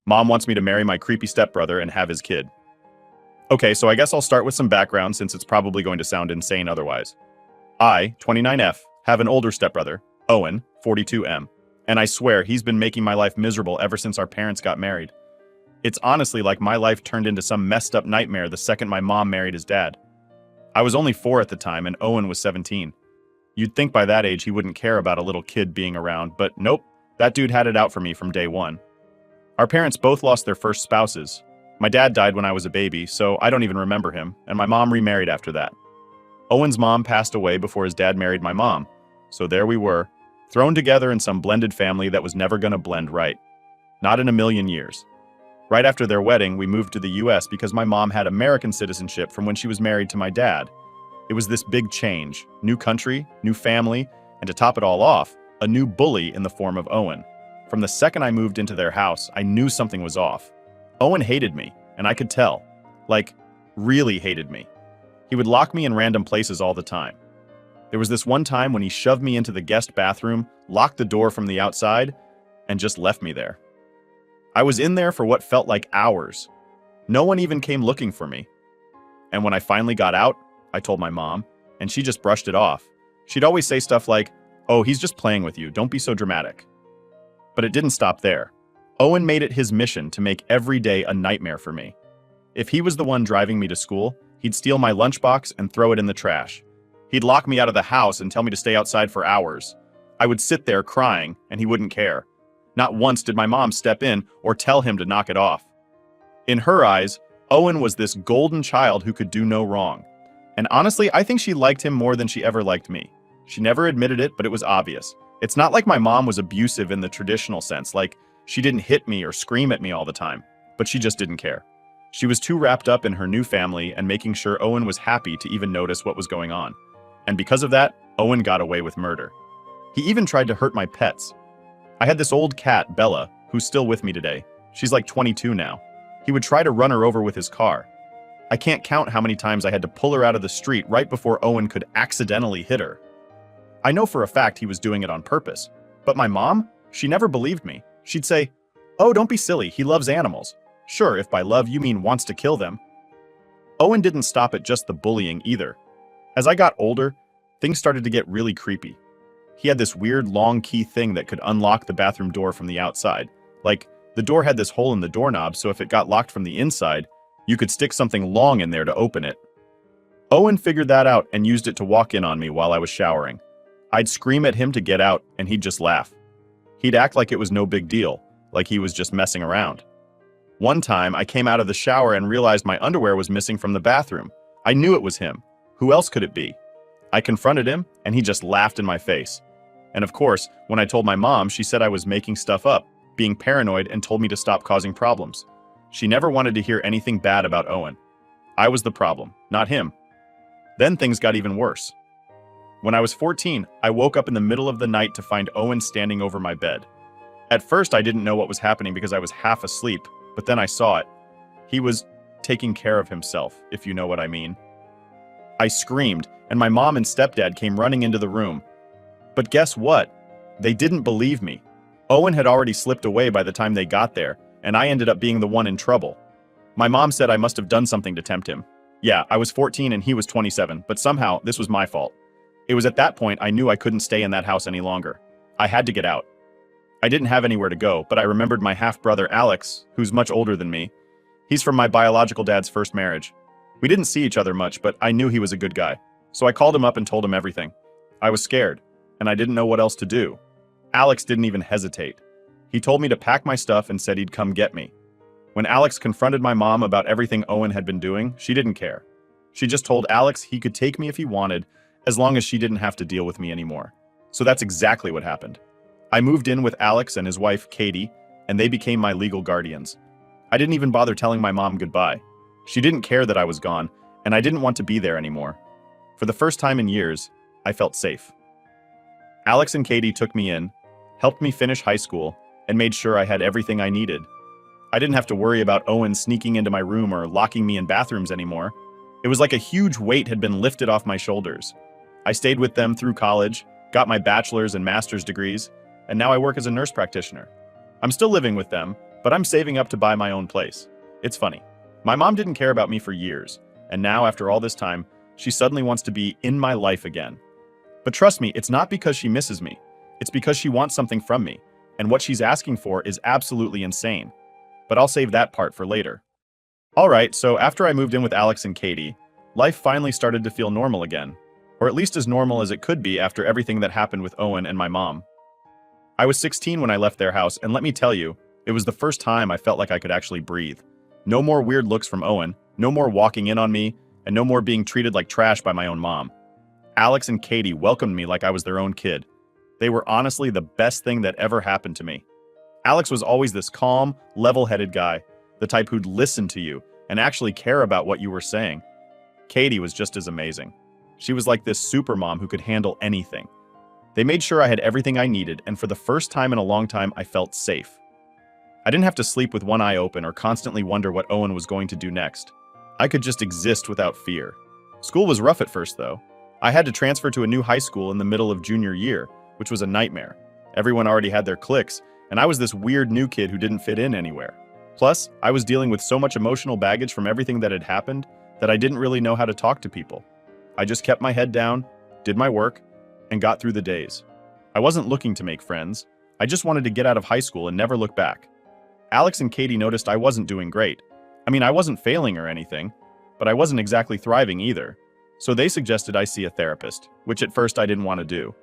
Mom wants me to marry my creepy stepbrother and have his kid. Okay, so I guess I'll start with some background since it's probably going to sound insane otherwise. I, 29F, have an older stepbrother, Owen, 42M, and I swear he's been making my life miserable ever since our parents got married. It's honestly like my life turned into some messed up nightmare the second my mom married his dad. I was only 4 at the time and Owen was 17. You'd think by that age he wouldn't care about a little kid being around, but nope, that dude had it out for me from day one. Our parents both lost their first spouses. My dad died when I was a baby, so I don't even remember him, and my mom remarried after that. Owen's mom passed away before his dad married my mom, so there we were, thrown together in some blended family that was never gonna blend right. Not in a million years. Right after their wedding, we moved to the US because my mom had American citizenship from when she was married to my dad. It was this big change, new country, new family, and to top it all off, a new bully in the form of Owen. From the second I moved into their house, I knew something was off. Owen hated me, and I could tell. Like, really hated me. He would lock me in random places all the time. There was this one time when he shoved me into the guest bathroom, locked the door from the outside, and just left me there. I was in there for what felt like hours. No one even came looking for me. And when I finally got out, I told my mom, and she just brushed it off. She'd always say stuff like, "Oh, he's just playing with you, don't be so dramatic." But it didn't stop there. Owen made it his mission to make every day a nightmare for me. If he was the one driving me to school, he'd steal my lunchbox and throw it in the trash. He'd lock me out of the house and tell me to stay outside for hours. I would sit there crying, and he wouldn't care. Not once did my mom step in or tell him to knock it off. In her eyes, Owen was this golden child who could do no wrong. And honestly, I think she liked him more than she ever liked me. She never admitted it, but it was obvious. It's not like my mom was abusive in the traditional sense, like she didn't hit me or scream at me all the time, but she just didn't care. She was too wrapped up in her new family and making sure Owen was happy to even notice what was going on. And because of that, Owen got away with murder. He even tried to hurt my pets. I had this old cat, Bella, who's still with me today. She's like 22 now. He would try to run her over with his car. I can't count how many times I had to pull her out of the street right before Owen could accidentally hit her. I know for a fact he was doing it on purpose, but my mom, she never believed me. She'd say, "Oh, don't be silly, he loves animals." Sure, if by love you mean wants to kill them. Owen didn't stop at just the bullying either. As I got older, things started to get really creepy. He had this weird long key thing that could unlock the bathroom door from the outside. Like, the door had this hole in the doorknob, so if it got locked from the inside, you could stick something long in there to open it. Owen figured that out and used it to walk in on me while I was showering. I'd scream at him to get out, and he'd just laugh. He'd act like it was no big deal, like he was just messing around. One time, I came out of the shower and realized my underwear was missing from the bathroom. I knew it was him. Who else could it be? I confronted him, and he just laughed in my face. And of course, when I told my mom, she said I was making stuff up, being paranoid, and told me to stop causing problems. She never wanted to hear anything bad about Owen. I was the problem, not him. Then things got even worse. When I was 14, I woke up in the middle of the night to find Owen standing over my bed. At first, I didn't know what was happening because I was half asleep, but then I saw it. He was taking care of himself, if you know what I mean. I screamed, and my mom and stepdad came running into the room. But guess what? They didn't believe me. Owen had already slipped away by the time they got there, and I ended up being the one in trouble. My mom said I must have done something to tempt him. Yeah, I was 14 and he was 27, but somehow this was my fault. It was at that point I knew I couldn't stay in that house any longer. I had to get out. I didn't have anywhere to go, but I remembered my half-brother Alex, who's much older than me. He's from my biological dad's first marriage. We didn't see each other much, but I knew he was a good guy. So I called him up and told him everything. I was scared, and I didn't know what else to do. Alex didn't even hesitate. He told me to pack my stuff and said he'd come get me. When Alex confronted my mom about everything Owen had been doing, she didn't care. She just told Alex he could take me if he wanted, as long as she didn't have to deal with me anymore. So that's exactly what happened. I moved in with Alex and his wife, Katie, and they became my legal guardians. I didn't even bother telling my mom goodbye. She didn't care that I was gone, and I didn't want to be there anymore. For the first time in years, I felt safe. Alex and Katie took me in, helped me finish high school, and made sure I had everything I needed. I didn't have to worry about Owen sneaking into my room or locking me in bathrooms anymore. It was like a huge weight had been lifted off my shoulders. I stayed with them through college, got my bachelor's and master's degrees, and now I work as a nurse practitioner. I'm still living with them, but I'm saving up to buy my own place. It's funny. My mom didn't care about me for years, and now after all this time, she suddenly wants to be in my life again. But trust me, it's not because she misses me. It's because she wants something from me, and what she's asking for is absolutely insane. But I'll save that part for later. Alright, so after I moved in with Alex and Katie, life finally started to feel normal again. Or at least as normal as it could be after everything that happened with Owen and my mom. I was 16 when I left their house, and let me tell you, it was the first time I felt like I could actually breathe. No more weird looks from Owen, no more walking in on me, and no more being treated like trash by my own mom. Alex and Katie welcomed me like I was their own kid. They were honestly the best thing that ever happened to me. Alex was always this calm, level-headed guy, the type who'd listen to you and actually care about what you were saying. Katie was just as amazing. She was like this super mom who could handle anything. They made sure I had everything I needed, and for the first time in a long time, I felt safe. I didn't have to sleep with one eye open or constantly wonder what Owen was going to do next. I could just exist without fear. School was rough at first, though. I had to transfer to a new high school in the middle of junior year, which was a nightmare. Everyone already had their cliques, and I was this weird new kid who didn't fit in anywhere. Plus, I was dealing with so much emotional baggage from everything that had happened that I didn't really know how to talk to people. I just kept my head down, did my work, and got through the days. I wasn't looking to make friends. I just wanted to get out of high school and never look back. Alex and Katie noticed I wasn't doing great. I mean, I wasn't failing or anything, but I wasn't exactly thriving either. So they suggested I see a therapist, which at first I didn't want to do.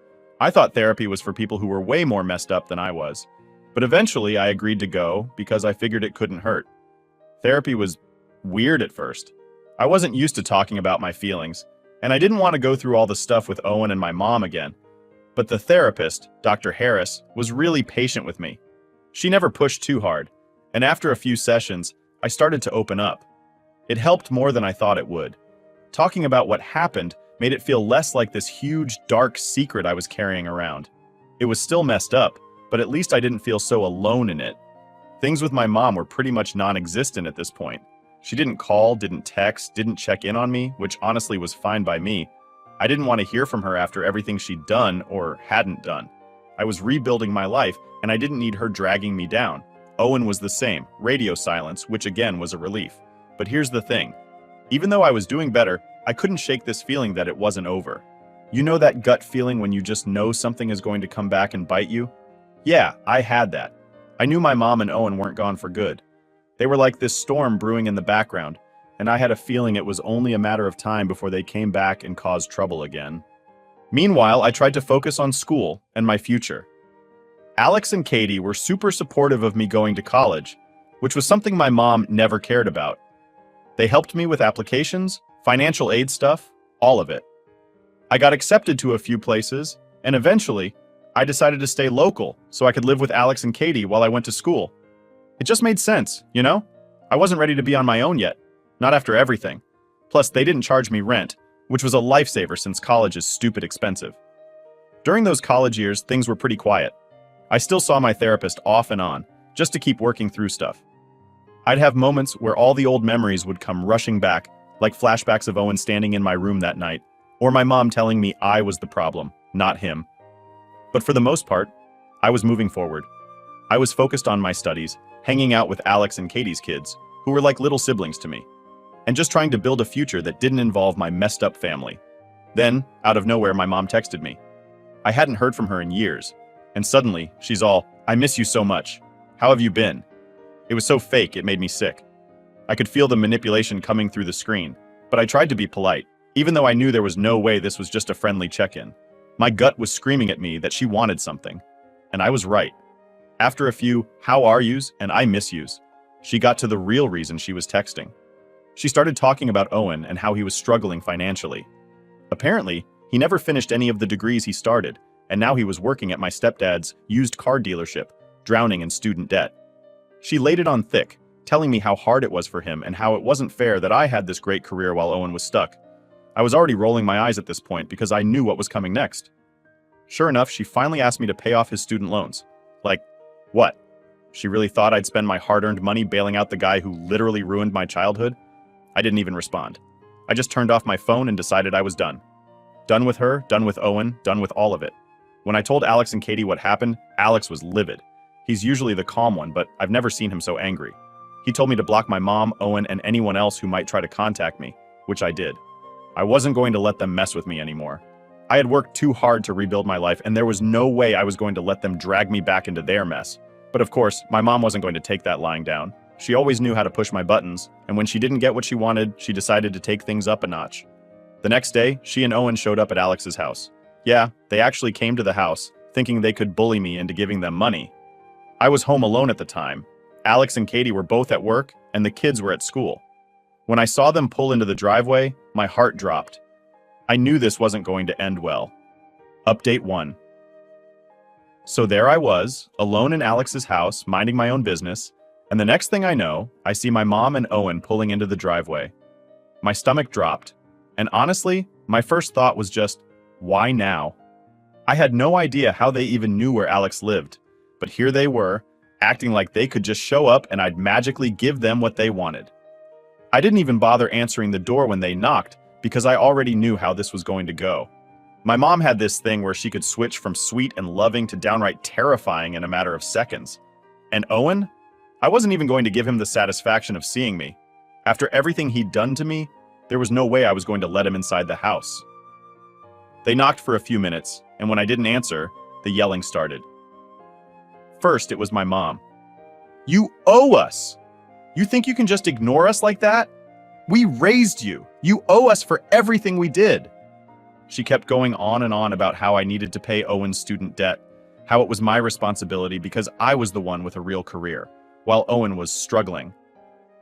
I thought therapy was for people who were way more messed up than I was. But eventually I agreed to go because I figured it couldn't hurt. Therapy was weird at first. I wasn't used to talking about my feelings, and I didn't want to go through all the stuff with Owen and my mom again. But the therapist, Dr. Harris, was really patient with me. She never pushed too hard, and after a few sessions, I started to open up. It helped more than I thought it would. Talking about what happened made it feel less like this huge, dark secret I was carrying around. It was still messed up, but at least I didn't feel so alone in it. Things with my mom were pretty much non-existent at this point. She didn't call, didn't text, didn't check in on me, which honestly was fine by me. I didn't want to hear from her after everything she'd done or hadn't done. I was rebuilding my life, and I didn't need her dragging me down. Owen was the same, radio silence, which again was a relief. But here's the thing. Even though I was doing better, I couldn't shake this feeling that it wasn't over. You know that gut feeling when you just know something is going to come back and bite you? Yeah, I had that. I knew my mom and Owen weren't gone for good. They were like this storm brewing in the background, and I had a feeling it was only a matter of time before they came back and caused trouble again. Meanwhile, I tried to focus on school and my future. Alex and Katie were super supportive of me going to college, which was something my mom never cared about. They helped me with applications, financial aid stuff, all of it. I got accepted to a few places, and eventually, I decided to stay local so I could live with Alex and Katie while I went to school. It just made sense, you know? I wasn't ready to be on my own yet, not after everything. Plus, they didn't charge me rent, which was a lifesaver since college is stupid expensive. During those college years, things were pretty quiet. I still saw my therapist off and on, just to keep working through stuff. I'd have moments where all the old memories would come rushing back, like flashbacks of Owen standing in my room that night, or my mom telling me I was the problem, not him. But for the most part, I was moving forward. I was focused on my studies, hanging out with Alex and Katie's kids, who were like little siblings to me, and just trying to build a future that didn't involve my messed up family. Then, out of nowhere, my mom texted me. I hadn't heard from her in years, and suddenly, she's all, "I miss you so much. How have you been?" It was so fake, it made me sick. I could feel the manipulation coming through the screen, but I tried to be polite, even though I knew there was no way this was just a friendly check-in. My gut was screaming at me that she wanted something, and I was right. After a few "how are yous" and "I miss yous," she got to the real reason she was texting. She started talking about Owen and how he was struggling financially. Apparently, he never finished any of the degrees he started, and now he was working at my stepdad's used car dealership, drowning in student debt. She laid it on thick, telling me how hard it was for him and how it wasn't fair that I had this great career while Owen was stuck. I was already rolling my eyes at this point because I knew what was coming next. Sure enough, she finally asked me to pay off his student loans. Like, what? She really thought I'd spend my hard-earned money bailing out the guy who literally ruined my childhood? I didn't even respond. I just turned off my phone and decided I was done. Done with her, done with Owen, done with all of it. When I told Alex and Katie what happened, Alex was livid. He's usually the calm one, but I've never seen him so angry. He told me to block my mom, Owen, and anyone else who might try to contact me, which I did. I wasn't going to let them mess with me anymore. I had worked too hard to rebuild my life, and there was no way I was going to let them drag me back into their mess. But of course, my mom wasn't going to take that lying down. She always knew how to push my buttons, and when she didn't get what she wanted, she decided to take things up a notch. The next day, she and Owen showed up at Alex's house. Yeah, they actually came to the house, thinking they could bully me into giving them money. I was home alone at the time. Alex and Katie were both at work, and the kids were at school. When I saw them pull into the driveway, my heart dropped. I knew this wasn't going to end well. Update 1. So there I was, alone in Alex's house, minding my own business, and the next thing I know, I see my mom and Owen pulling into the driveway. My stomach dropped, and honestly, my first thought was just, why now? I had no idea how they even knew where Alex lived, but here they were, acting like they could just show up and I'd magically give them what they wanted. I didn't even bother answering the door when they knocked because I already knew how this was going to go. My mom had this thing where she could switch from sweet and loving to downright terrifying in a matter of seconds. And Owen? I wasn't even going to give him the satisfaction of seeing me. After everything he'd done to me, there was no way I was going to let him inside the house. They knocked for a few minutes, and when I didn't answer, the yelling started. First, it was my mom. "You owe us! You think you can just ignore us like that? We raised you! You owe us for everything we did!" She kept going on and on about how I needed to pay Owen's student debt, how it was my responsibility because I was the one with a real career, while Owen was struggling.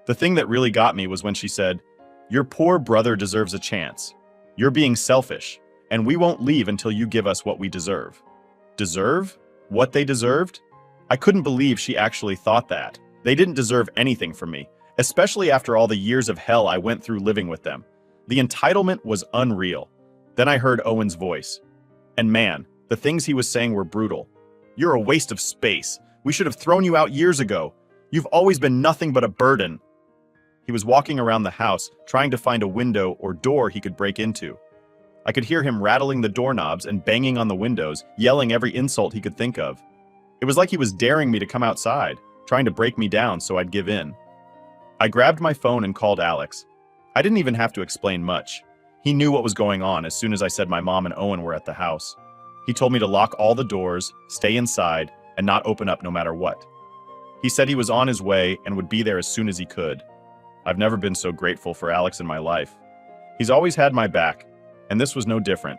The thing that really got me was when she said, "Your poor brother deserves a chance. You're being selfish, and we won't leave until you give us what we deserve." Deserve? What they deserved? I couldn't believe she actually thought that. They didn't deserve anything from me, especially after all the years of hell I went through living with them. The entitlement was unreal. Then I heard Owen's voice. And man, the things he was saying were brutal. "You're a waste of space. We should have thrown you out years ago. You've always been nothing but a burden." He was walking around the house, trying to find a window or door he could break into. I could hear him rattling the doorknobs and banging on the windows, yelling every insult he could think of. It was like he was daring me to come outside, trying to break me down so I'd give in. I grabbed my phone and called Alex. I didn't even have to explain much. He knew what was going on as soon as I said my mom and Owen were at the house. He told me to lock all the doors, stay inside, and not open up no matter what. He said he was on his way and would be there as soon as he could. I've never been so grateful for Alex in my life. He's always had my back, and this was no different.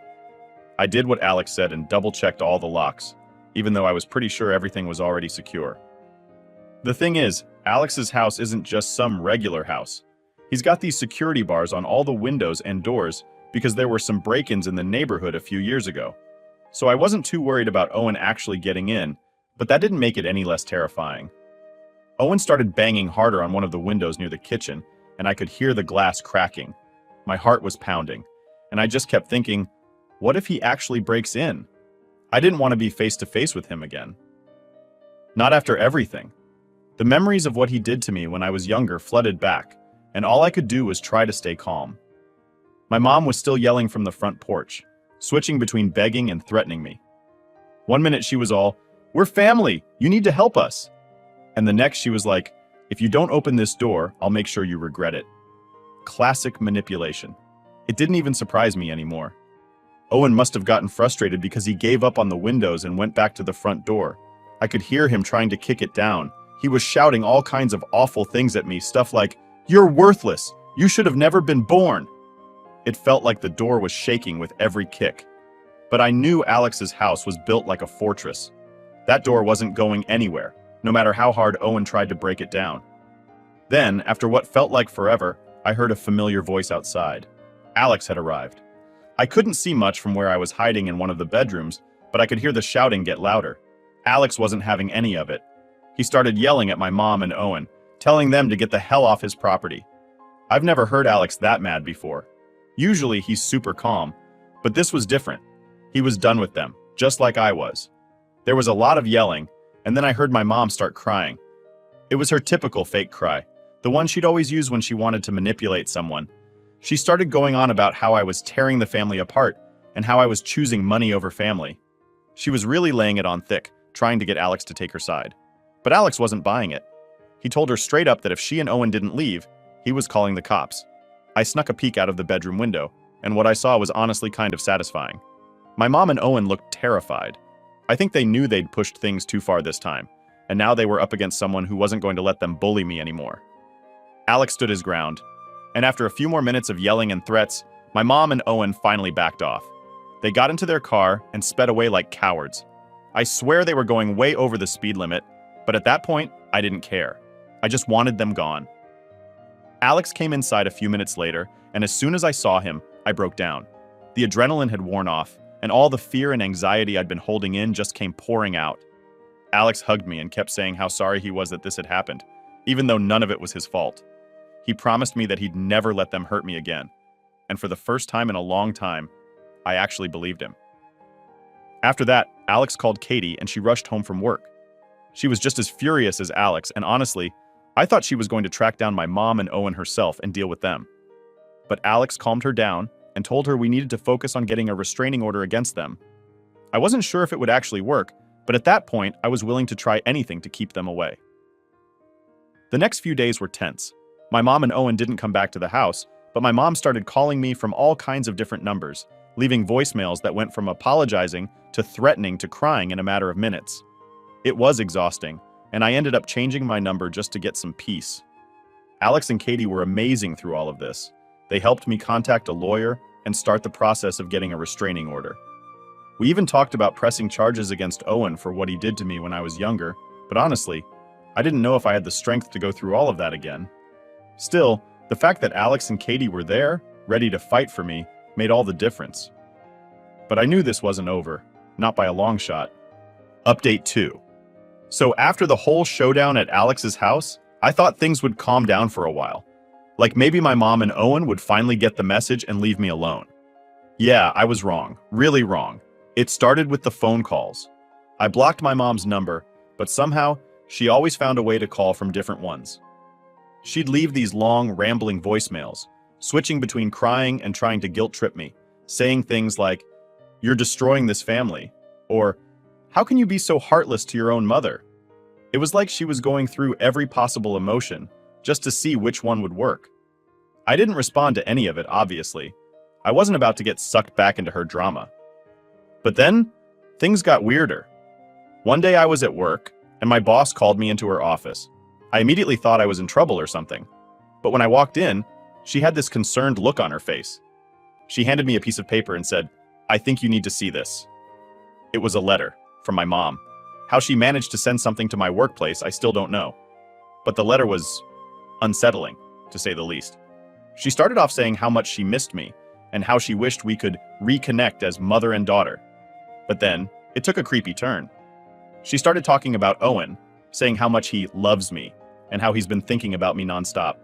I did what Alex said and double-checked all the locks, even though I was pretty sure everything was already secure. The thing is, Alex's house isn't just some regular house. He's got these security bars on all the windows and doors because there were some break-ins in the neighborhood a few years ago. So I wasn't too worried about Owen actually getting in, but that didn't make it any less terrifying. Owen started banging harder on one of the windows near the kitchen, and I could hear the glass cracking. My heart was pounding, and I just kept thinking, what if he actually breaks in? I didn't want to be face to face with him again. Not after everything. The memories of what he did to me when I was younger flooded back, and all I could do was try to stay calm. My mom was still yelling from the front porch, switching between begging and threatening me. One minute she was all, "We're family, you need to help us." And the next she was like, "If you don't open this door, I'll make sure you regret it." Classic manipulation. It didn't even surprise me anymore. Owen must have gotten frustrated because he gave up on the windows and went back to the front door. I could hear him trying to kick it down. He was shouting all kinds of awful things at me, stuff like, "You're worthless. You should have never been born." It felt like the door was shaking with every kick. But I knew Alex's house was built like a fortress. That door wasn't going anywhere, no matter how hard Owen tried to break it down. Then, after what felt like forever, I heard a familiar voice outside. Alex had arrived. I couldn't see much from where I was hiding in one of the bedrooms, but I could hear the shouting get louder. Alex wasn't having any of it. He started yelling at my mom and Owen, telling them to get the hell off his property. I've never heard Alex that mad before. Usually he's super calm, but this was different. He was done with them, just like I was. There was a lot of yelling, and then I heard my mom start crying. It was her typical fake cry, the one she'd always use when she wanted to manipulate someone. She started going on about how I was tearing the family apart and how I was choosing money over family. She was really laying it on thick, trying to get Alex to take her side. But Alex wasn't buying it. He told her straight up that if she and Owen didn't leave, he was calling the cops. I snuck a peek out of the bedroom window, and what I saw was honestly kind of satisfying. My mom and Owen looked terrified. I think they knew they'd pushed things too far this time, and now they were up against someone who wasn't going to let them bully me anymore. Alex stood his ground, and after a few more minutes of yelling and threats, my mom and Owen finally backed off. They got into their car and sped away like cowards. I swear they were going way over the speed limit, but at that point, I didn't care. I just wanted them gone. Alex came inside a few minutes later, and as soon as I saw him, I broke down. The adrenaline had worn off, and all the fear and anxiety I'd been holding in just came pouring out. Alex hugged me and kept saying how sorry he was that this had happened, even though none of it was his fault. He promised me that he'd never let them hurt me again, and for the first time in a long time, I actually believed him. After that, Alex called Katie and she rushed home from work. She was just as furious as Alex, and honestly, I thought she was going to track down my mom and Owen herself and deal with them. But Alex calmed her down and told her we needed to focus on getting a restraining order against them. I wasn't sure if it would actually work, but at that point, I was willing to try anything to keep them away. The next few days were tense. My mom and Owen didn't come back to the house, but my mom started calling me from all kinds of different numbers, leaving voicemails that went from apologizing to threatening to crying in a matter of minutes. It was exhausting, and I ended up changing my number just to get some peace. Alex and Katie were amazing through all of this. They helped me contact a lawyer and start the process of getting a restraining order. We even talked about pressing charges against Owen for what he did to me when I was younger, but honestly, I didn't know if I had the strength to go through all of that again. Still, the fact that Alex and Katie were there, ready to fight for me, made all the difference. But I knew this wasn't over, not by a long shot. Update 2. So after the whole showdown at Alex's house, I thought things would calm down for a while. Like maybe my mom and Owen would finally get the message and leave me alone. Yeah, I was wrong, really wrong. It started with the phone calls. I blocked my mom's number, but somehow she always found a way to call from different ones. She'd leave these long, rambling voicemails, switching between crying and trying to guilt-trip me, saying things like, "You're destroying this family," or "How can you be so heartless to your own mother?" It was like she was going through every possible emotion just to see which one would work. I didn't respond to any of it, obviously. I wasn't about to get sucked back into her drama. But then, things got weirder. One day I was at work, and my boss called me into her office. I immediately thought I was in trouble or something. But when I walked in, she had this concerned look on her face. She handed me a piece of paper and said, "I think you need to see this." It was a letter from my mom. How she managed to send something to my workplace, I still don't know. But the letter was unsettling, to say the least. She started off saying how much she missed me and how she wished we could reconnect as mother and daughter. But then, it took a creepy turn. She started talking about Owen, saying how much he loves me and how he's been thinking about me nonstop.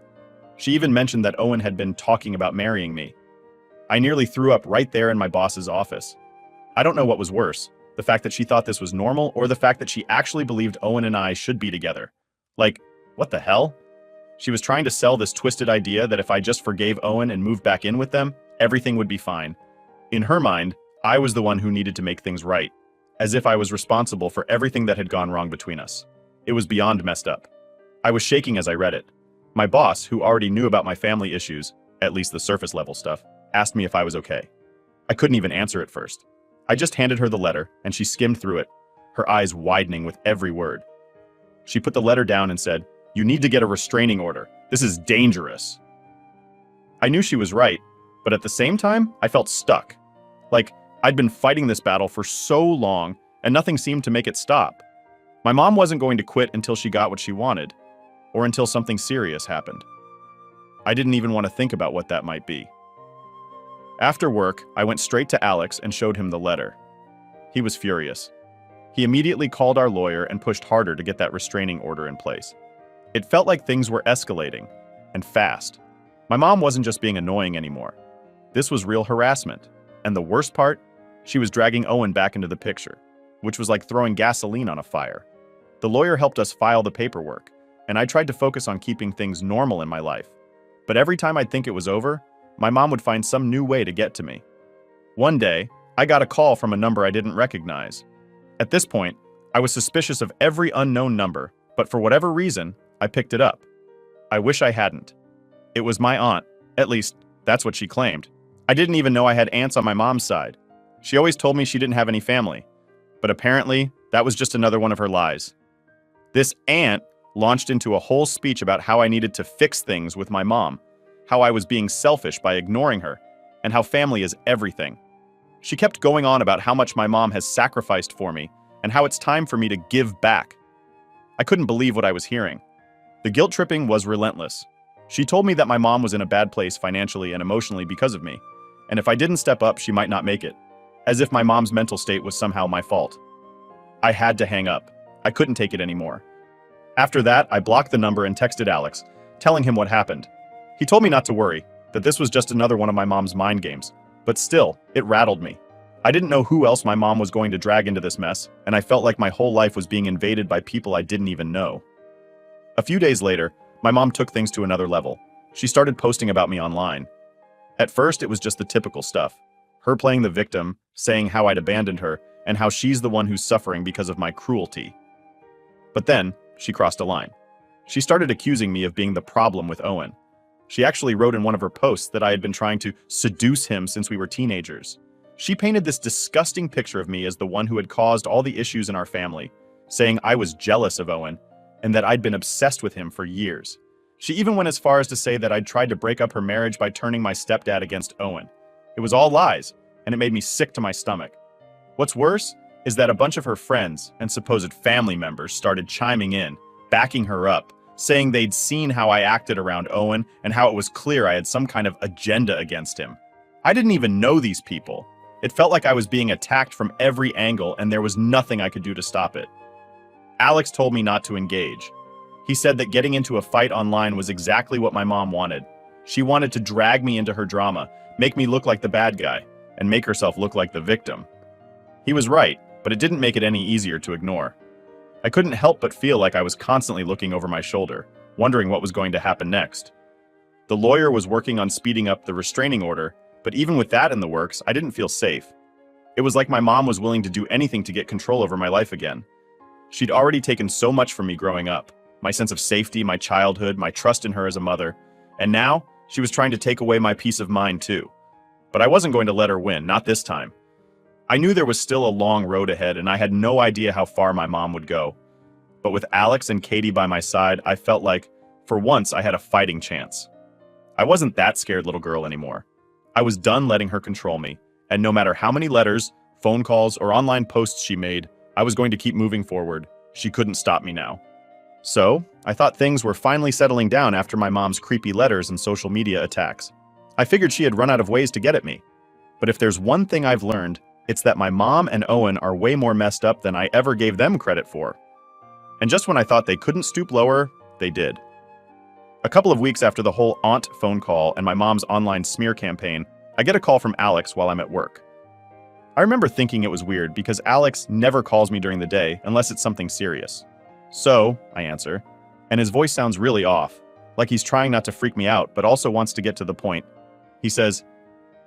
She even mentioned that Owen had been talking about marrying me. I nearly threw up right there in my boss's office. I don't know what was worse, the fact that she thought this was normal or the fact that she actually believed Owen and I should be together. Like, what the hell? She was trying to sell this twisted idea that if I just forgave Owen and moved back in with them, everything would be fine. In her mind, I was the one who needed to make things right, as if I was responsible for everything that had gone wrong between us. It was beyond messed up. I was shaking as I read it. My boss, who already knew about my family issues, at least the surface level stuff, asked me if I was okay. I couldn't even answer at first. I just handed her the letter, and she skimmed through it, her eyes widening with every word. She put the letter down and said, "You need to get a restraining order. This is dangerous." I knew she was right, but at the same time, I felt stuck. Like, I'd been fighting this battle for so long, and nothing seemed to make it stop. My mom wasn't going to quit until she got what she wanted, or until something serious happened. I didn't even want to think about what that might be. After work, I went straight to Alex and showed him the letter. He was furious. He immediately called our lawyer and pushed harder to get that restraining order in place. It felt like things were escalating, and fast. My mom wasn't just being annoying anymore. This was real harassment. And the worst part, she was dragging Owen back into the picture, which was like throwing gasoline on a fire. The lawyer helped us file the paperwork, and I tried to focus on keeping things normal in my life. But every time I'd think it was over, my mom would find some new way to get to me. One day, I got a call from a number I didn't recognize. At this point, I was suspicious of every unknown number, but for whatever reason, I picked it up. I wish I hadn't. It was my aunt. At least, that's what she claimed. I didn't even know I had aunts on my mom's side. She always told me she didn't have any family. But apparently, that was just another one of her lies. This aunt launched into a whole speech about how I needed to fix things with my mom, how I was being selfish by ignoring her, and how family is everything. She kept going on about how much my mom has sacrificed for me, and how it's time for me to give back. I couldn't believe what I was hearing. The guilt tripping was relentless. She told me that my mom was in a bad place financially and emotionally because of me, and if I didn't step up, she might not make it, as if my mom's mental state was somehow my fault. I had to hang up. I couldn't take it anymore. After that, I blocked the number and texted Alex, telling him what happened. He told me not to worry, that this was just another one of my mom's mind games, but still, it rattled me. I didn't know who else my mom was going to drag into this mess, and I felt like my whole life was being invaded by people I didn't even know. A few days later, my mom took things to another level. She started posting about me online. At first, it was just the typical stuff. Her playing the victim, saying how I'd abandoned her, and how she's the one who's suffering because of my cruelty. But then, she crossed a line. She started accusing me of being the problem with Owen. She actually wrote in one of her posts that I had been trying to seduce him since we were teenagers. She painted this disgusting picture of me as the one who had caused all the issues in our family, saying I was jealous of Owen, and that I'd been obsessed with him for years. She even went as far as to say that I'd tried to break up her marriage by turning my stepdad against Owen. It was all lies, and it made me sick to my stomach. What's worse is that a bunch of her friends and supposed family members started chiming in, backing her up, saying they'd seen how I acted around Owen and how it was clear I had some kind of agenda against him. I didn't even know these people. It felt like I was being attacked from every angle and there was nothing I could do to stop it. Alex told me not to engage. He said that getting into a fight online was exactly what my mom wanted. She wanted to drag me into her drama, make me look like the bad guy, and make herself look like the victim. He was right, but it didn't make it any easier to ignore. I couldn't help but feel like I was constantly looking over my shoulder, wondering what was going to happen next. The lawyer was working on speeding up the restraining order, but even with that in the works, I didn't feel safe. It was like my mom was willing to do anything to get control over my life again. She'd already taken so much from me growing up, my sense of safety, my childhood, my trust in her as a mother, and now she was trying to take away my peace of mind too. But I wasn't going to let her win, not this time. I knew there was still a long road ahead, and I had no idea how far my mom would go. But with Alex and Katie by my side, I felt like, for once, I had a fighting chance. I wasn't that scared little girl anymore. I was done letting her control me, and no matter how many letters, phone calls, or online posts she made, I was going to keep moving forward. She couldn't stop me now. So, I thought things were finally settling down after my mom's creepy letters and social media attacks. I figured she had run out of ways to get at me. But if there's one thing I've learned, it's that my mom and Owen are way more messed up than I ever gave them credit for. And just when I thought they couldn't stoop lower, they did. A couple of weeks after the whole aunt phone call and my mom's online smear campaign, I get a call from Alex while I'm at work. I remember thinking it was weird because Alex never calls me during the day unless it's something serious. So, I answer, and his voice sounds really off, like he's trying not to freak me out but also wants to get to the point. He says,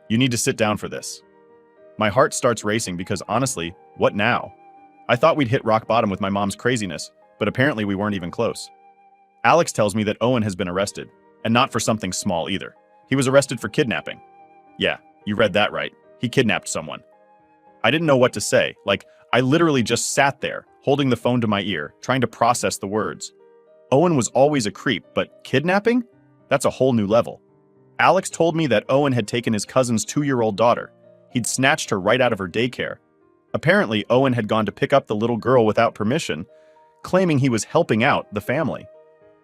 "You need to sit down for this." My heart starts racing because honestly, what now? I thought we'd hit rock bottom with my mom's craziness, but apparently we weren't even close. Alex tells me that Owen has been arrested, and not for something small either. He was arrested for kidnapping. Yeah, you read that right. He kidnapped someone. I didn't know what to say. I literally just sat there, holding the phone to my ear, trying to process the words. Owen was always a creep, but kidnapping? That's a whole new level. Alex told me that Owen had taken his cousin's 2-year-old daughter. He'd snatched her right out of her daycare. Apparently, Owen had gone to pick up the little girl without permission, claiming he was helping out the family.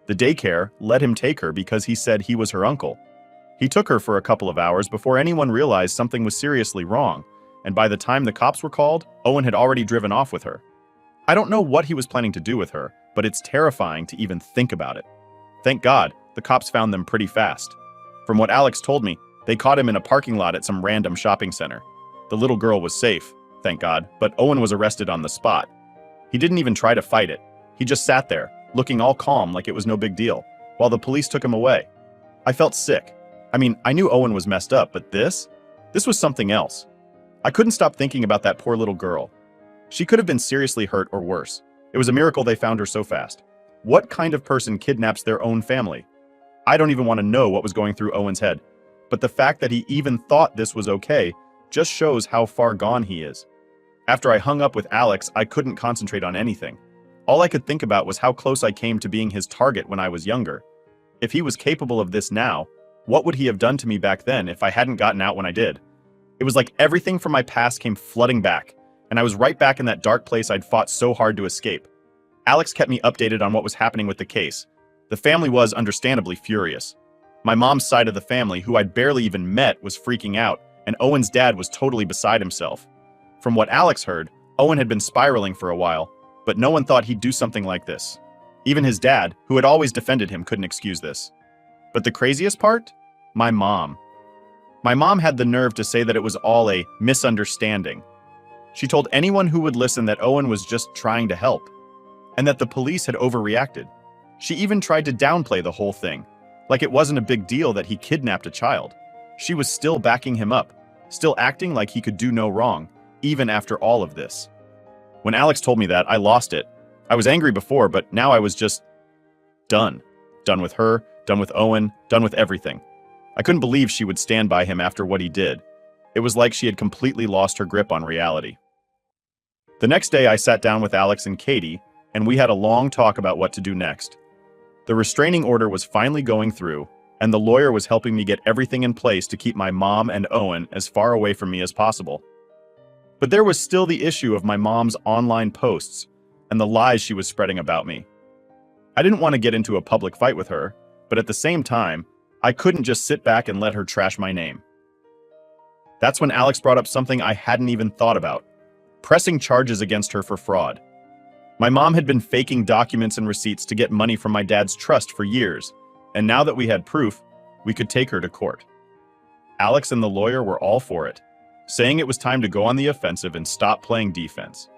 The daycare let him take her because he said he was her uncle. He took her for a couple of hours before anyone realized something was seriously wrong, and by the time the cops were called, Owen had already driven off with her. I don't know what he was planning to do with her, but it's terrifying to even think about it. Thank God, the cops found them pretty fast. From what Alex told me, they caught him in a parking lot at some random shopping center. The little girl was safe, thank God, but Owen was arrested on the spot. He didn't even try to fight it. He just sat there, looking all calm like it was no big deal, while the police took him away. I felt sick. I mean, I knew Owen was messed up, but this was something else. I couldn't stop thinking about that poor little girl. She could have been seriously hurt or worse. It was a miracle they found her so fast. What kind of person kidnaps their own family? I don't even want to know what was going through Owen's head, but the fact that he even thought this was okay just shows how far gone he is. After I hung up with Alex, I couldn't concentrate on anything. All I could think about was how close I came to being his target when I was younger. If he was capable of this now, what would he have done to me back then if I hadn't gotten out when I did? It was like everything from my past came flooding back, and I was right back in that dark place I'd fought so hard to escape. Alex kept me updated on what was happening with the case. The family was understandably furious. My mom's side of the family, who I'd barely even met, was freaking out, and Owen's dad was totally beside himself. From what Alex heard, Owen had been spiraling for a while, but no one thought he'd do something like this. Even his dad, who had always defended him, couldn't excuse this. But the craziest part? My mom. My mom had the nerve to say that it was all a misunderstanding. She told anyone who would listen that Owen was just trying to help, and that the police had overreacted. She even tried to downplay the whole thing, like it wasn't a big deal that he kidnapped a child. She was still backing him up, still acting like he could do no wrong, even after all of this. When Alex told me that, I lost it. I was angry before, but now I was just done. Done with her, done with Owen, done with everything. I couldn't believe she would stand by him after what he did. It was like she had completely lost her grip on reality. The next day, I sat down with Alex and Katie, and we had a long talk about what to do next. The restraining order was finally going through, and the lawyer was helping me get everything in place to keep my mom and Owen as far away from me as possible. But there was still the issue of my mom's online posts and the lies she was spreading about me. I didn't want to get into a public fight with her, but at the same time, I couldn't just sit back and let her trash my name. That's when Alex brought up something I hadn't even thought about: pressing charges against her for fraud. My mom had been faking documents and receipts to get money from my dad's trust for years, and now that we had proof, we could take her to court. Alex and the lawyer were all for it, saying it was time to go on the offensive and stop playing defense.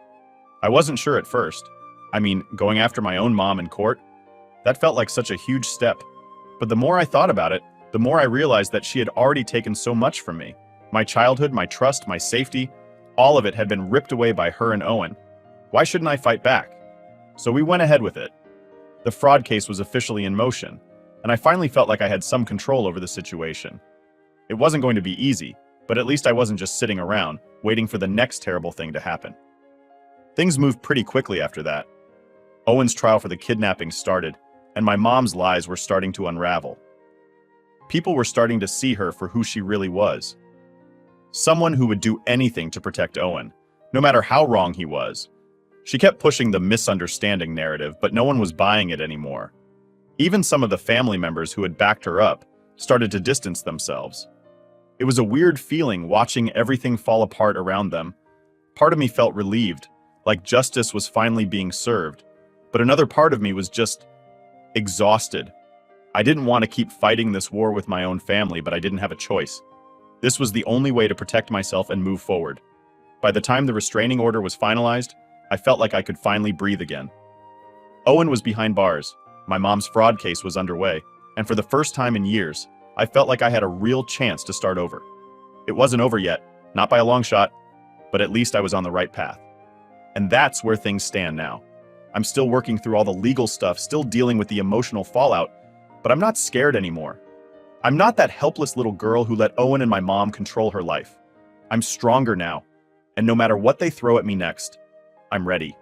I wasn't sure at first. I mean, going after my own mom in court? That felt like such a huge step. But the more I thought about it, the more I realized that she had already taken so much from me. My childhood, my trust, my safety, all of it had been ripped away by her and Owen. Why shouldn't I fight back? So we went ahead with it. The fraud case was officially in motion, and I finally felt like I had some control over the situation. It wasn't going to be easy, but at least I wasn't just sitting around, waiting for the next terrible thing to happen. Things moved pretty quickly after that. Owen's trial for the kidnapping started, and my mom's lies were starting to unravel. People were starting to see her for who she really was. Someone who would do anything to protect Owen, no matter how wrong he was. She kept pushing the misunderstanding narrative, but no one was buying it anymore. Even some of the family members who had backed her up started to distance themselves. It was a weird feeling watching everything fall apart around them. Part of me felt relieved, like justice was finally being served, but another part of me was just exhausted. I didn't want to keep fighting this war with my own family, but I didn't have a choice. This was the only way to protect myself and move forward. By the time the restraining order was finalized, I felt like I could finally breathe again. Owen was behind bars. My mom's fraud case was underway, and for the first time in years, I felt like I had a real chance to start over. It wasn't over yet, not by a long shot, but at least I was on the right path. And that's where things stand now. I'm still working through all the legal stuff, still dealing with the emotional fallout, but I'm not scared anymore. I'm not that helpless little girl who let Owen and my mom control her life. I'm stronger now, and no matter what they throw at me next, I'm ready.